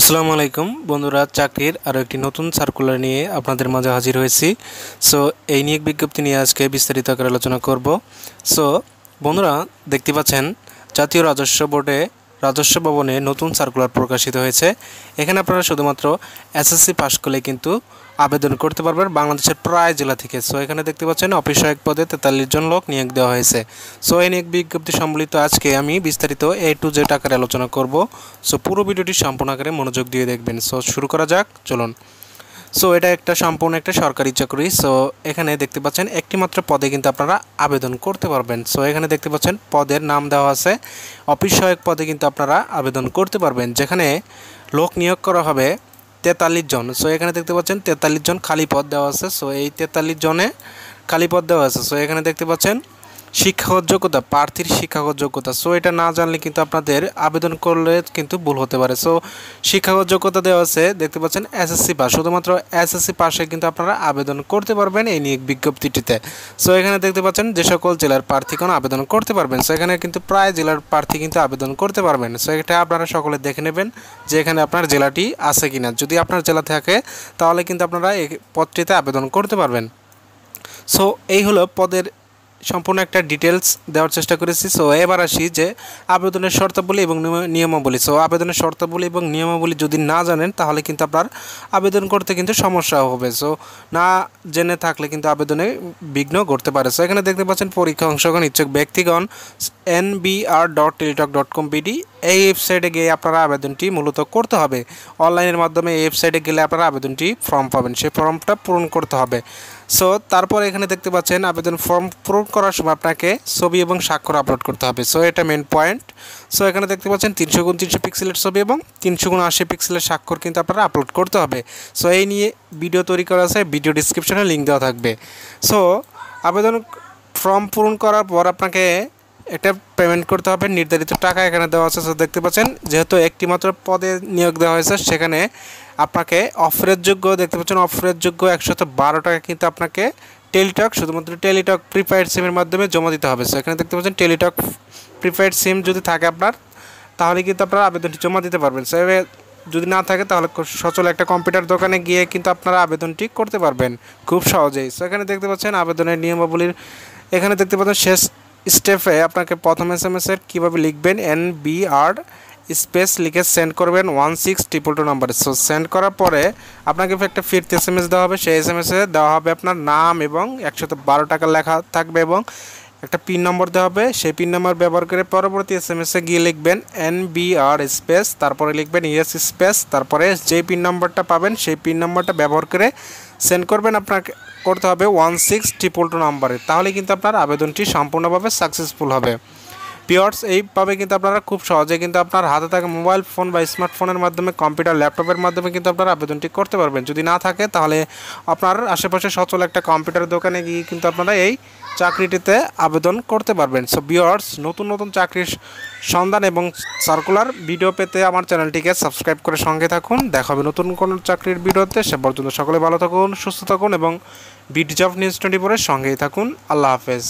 আসসালামু আলাইকুম বন্ধুরা, চাকরির আরও একটি নতুন সার্কুলার নিয়ে আপনাদের মাঝে হাজির হয়েছি। সো এই নিয়োগ বিজ্ঞপ্তি নিয়ে আজকে বিস্তারিত আকারে আলোচনা করব। সো বন্ধুরা, দেখতে পাচ্ছেন জাতীয় রাজস্ব বোর্ডে রাজস্ব ভবনে নতুন সার্কুলার প্রকাশিত হয়েছে। এখানে আপনারা শুধুমাত্র এসএসসি পাস করলে কিন্তু আবেদন করতে পারবেন বাংলাদেশের প্রায় জেলা থেকে। সো এখানে দেখতে পাচ্ছেন অফিস সহায়ক পদে 43 জন লোক নিয়োগ দেওয়া হয়েছে। সো এই নিয়োগ বিজ্ঞপ্তি সম্বলিত আজকে আমি বিস্তারিত A to Z আকারে আলোচনা করব। সো পুরো ভিডিওটি সম্পূর্ণ আকারে মনোযোগ দিয়ে দেখবেন। সো শুরু করা যাক, চলুন। সো এটা সম্পূর্ণ একটা সরকারি চাকরি। সো এখানে দেখতে পাচ্ছেন একটি মাত্র পদে কিন্তু আপনারা আবেদন করতে পারবেন। সো এখানে দেখতে পাচ্ছেন পদের নাম দেওয়া আছে, অফিস সহায়ক পদে কিন্তু আপনারা আবেদন করতে পারবেন, যেখানে লোক নিয়োগ করা হবে 43 জন। সো এখানে দেখতে পাচ্ছেন 43 জন খালি পদ দেওয়া আছে। সো এই 43 জনে খালি পদ দেওয়া আছে। সো এখানে দেখতে পাচ্ছেন শিক্ষাগত যোগ্যতা, প্রার্থীর শিক্ষাগত যোগ্যতা। সো এটা না জানলে কিন্তু আপনাদের আবেদন করলে কিন্তু ভুল হতে পারে। সো শিক্ষাগত যোগ্যতা দেওয়া আছে, দেখতে পাচ্ছেন এসএসসি পাস, শুধুমাত্র এসএসসি পাশে কিন্তু আপনারা আবেদন করতে পারবেন এই নিয়োগ বিজ্ঞপ্তিটিতে। সো এখানে দেখতে পাচ্ছেন যে সকল জেলার প্রার্থীগণ আবেদন করতে পারবেন। সো এখানে কিন্তু প্রায় জেলার প্রার্থী কিন্তু আবেদন করতে পারবেন। সো এটা আপনারা সকলে দেখে নেবেন যে এখানে আপনার জেলাটি আছে কিনা। যদি আপনার জেলা থাকে তাহলে কিন্তু আপনারা এই পদটিতে আবেদন করতে পারবেন। সো এই হলো পদের সম্পূর্ণ একটা ডিটেলস দেওয়ার চেষ্টা করেছি। সো এবার আসি যে আবেদনের শর্তাবলী এবং নিয়মাবলী। সো আবেদনের শর্তাবলী এবং নিয়মাবলী যদি না জানেন তাহলে কিন্তু আপনার আবেদন করতে কিন্তু সমস্যা হবে। সো না জেনে থাকলে কিন্তু আবেদনে বিঘ্ন ঘটতে পারে। সো এখানে দেখতে পাচ্ছেন পরীক্ষা অংশগ্রহণ ইচ্ছুক ব্যক্তিগণ nbr.teletalk.com.bd এই ওয়েবসাইটে গিয়ে আপনারা আবেদনটি মূলত করতে হবে। অনলাইনের মাধ্যমে এই ওয়েবসাইটে গেলে আপনারা আবেদনটি ফর্ম পাবেন, সেই ফর্মটা পূরণ করতে হবে। সো তারপর এখানে দেখতে পাচ্ছেন আবেদন ফর্ম পূরণ করার সময় আপনাকে ছবি এবং স্বাক্ষর আপলোড করতে হবে। সো এটা মেন পয়েন্ট। সো এখানে দেখতে পাচ্ছেন 300x300 পিক্সেলের ছবি এবং 300x80 পিক্সেলের স্বাক্ষর কিন্তু আপনারা আপলোড করতে হবে। সো এই নিয়ে ভিডিও তৈরি করা আছে, ভিডিও ডিসক্রিপশনে লিঙ্ক দেওয়া থাকবে। সো আবেদন ফর্ম পূরণ করার পর আপনাকে একটা পেমেন্ট করতে হবে, নির্ধারিত টাকা এখানে দেওয়া আছে। সো দেখতে পাচ্ছেন যেহেতু একটি মাত্র পদে নিয়োগ দেওয়া হয়েছে, সেখানে আপনাকে অফারের যোগ্য, দেখতে পাচ্ছেন অফারের যোগ্য 112 টাকা কিন্তু আপনাকে টেলিটক, শুধুমাত্র টেলিটক প্রিপেইড সিমের মাধ্যমে জমা দিতে হবে। সো এখানে দেখতে পাচ্ছেন টেলিটক প্রিপেইড সিম যদি থাকে আপনার, তাহলে কিন্তু আপনারা আবেদনটি জমা দিতে পারবেন। সো যদি না থাকে তাহলে সচল একটা কম্পিউটার দোকানে গিয়ে কিন্তু আপনারা আবেদনটি করতে পারবেন খুব সহজেই। সো এখানে দেখতে পাচ্ছেন আবেদনের নিয়মাবলীর, এখানে দেখতে পাচ্ছেন শেষ স্টেপে আপনাকে প্রথম SMS-এর কীভাবে লিখবেন, NBR স্পেস লিখে সেন্ড করবেন 16222 নাম্বারে। সো সেন্ড করার পরে আপনাকে একটা ফিরতি SMS দেওয়া হবে। সেই SMS-এ দেওয়া হবে আপনার নাম এবং 112 টাকা লেখা থাকবে এবং একটা পিন নম্বর দেওয়া হবে। সেই পিন নম্বর ব্যবহার করে পরবর্তী SMS-এ গিয়ে লিখবেন NBR স্পেস, তারপরে লিখবেন ইয়েস স্পেস, তারপরে যে পিন নম্বরটা পাবেন সেই পিন নম্বরটা ব্যবহার করে সেন্ড করবেন। আপনাকে করতে হবে 16222 নাম্বারে, তাহলে কিন্তু আপনার আবেদনটি সম্পূর্ণভাবে সাকসেসফুল হবে। ভিউয়ার্স, এইভাবে কিন্তু আপনারা খুব সহজে কিন্তু আপনার হাতে থাকা মোবাইল ফোন বা স্মার্টফোনের মাধ্যমে, কম্পিউটার ল্যাপটপের মাধ্যমে কিন্তু আপনারা আবেদনটি করতে পারবেন। যদি না থাকে তাহলে আপনার আশেপাশে সচল একটা কম্পিউটার দোকানে গিয়ে কিন্তু আপনারা এই চাকরিটিতে আবেদন করতে পারবেন। সো ভিউয়ার্স, নতুন নতুন চাকরির সন্ধান এবং সার্কুলার ভিডিও পেতে আমার চ্যানেলটিকে সাবস্ক্রাইব করে সঙ্গে থাকুন। দেখা হবে নতুন কোনো চাকরির ভিডিওতে। সে পর্যন্ত সকলে ভালো থাকুন, সুস্থ থাকুন এবং বিডি জব নিউজ 24-এর সঙ্গেই থাকুন। আল্লাহ হাফেজ।